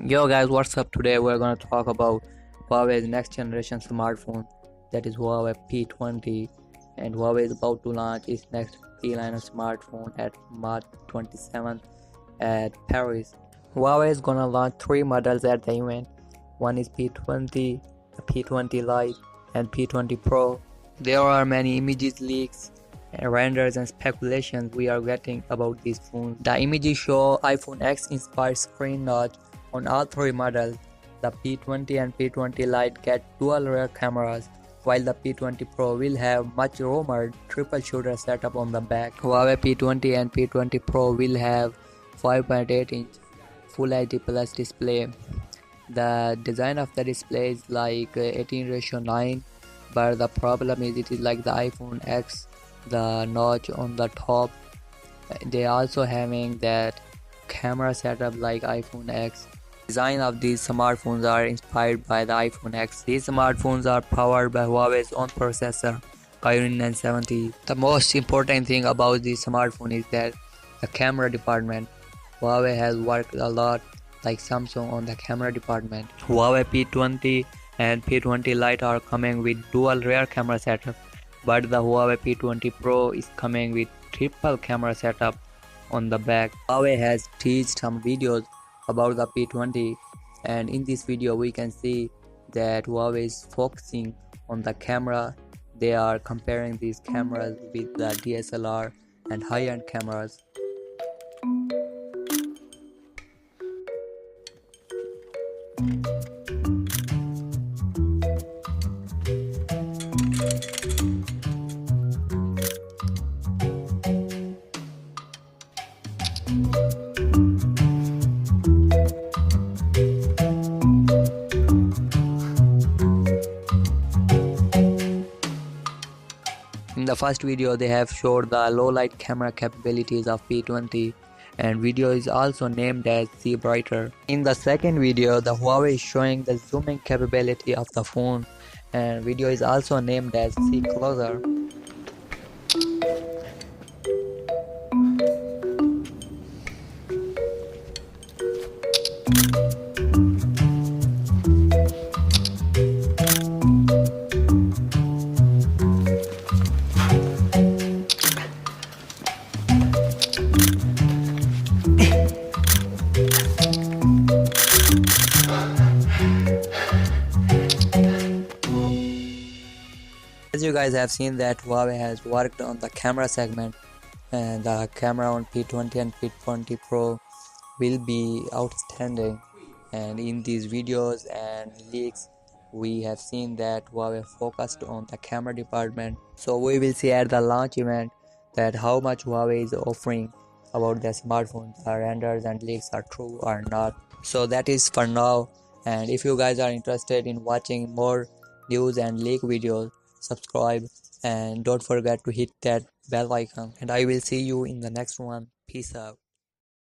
Yo guys, what's up? Today we're gonna talk about Huawei's next generation smartphone, that is Huawei P20, and Huawei is about to launch its next three-liner smartphone at March 27th at Paris. Huawei is gonna launch three models at the event. One is P20, P20 Lite, and P20 Pro. There are many images leaks, renders and speculations we are getting about these phones. The images show iPhone X inspired screen notch on all three models. The P20 and P20 Lite get dual rear cameras, while the P20 Pro will have much rumored triple shooter setup on the back. Huawei P20 and P20 Pro will have 5.8-inch Full HD Plus display. The design of the display is like 18:9, but the problem is it is like the iPhone X, the notch on the top. They also having that camera setup like iPhone X. Design of these smartphones are inspired by the iPhone X. These smartphones are powered by Huawei's own processor, Kirin 970. The most important thing about this smartphone is that the camera department. Huawei has worked a lot like Samsung on the camera department. Huawei P20 and P20 Lite are coming with dual rear camera setup, but the Huawei P20 Pro is coming with triple camera setup on the back. Huawei has teased some videos about the P20, and in this video we can see that Huawei is focusing on the camera. They are comparing these cameras with the DSLR and high-end cameras. In the first video they have showed the low light camera capabilities of P20, and video is also named as See Brighter. In the second video the Huawei is showing the zooming capability of the phone, and video is also named as See Closer. As you guys have seen that Huawei has worked on the camera segment, and the camera on P20 and P20 Pro will be outstanding. And in these videos and leaks we have seen that Huawei focused on the camera department. So we will see at the launch event that how much Huawei is offering about their smartphone. The renders and leaks are true or not. So that is for now, and if you guys are interested in watching more news and leak videos, subscribe and don't forget to hit that bell icon, and I will see you in the next one. Peace out.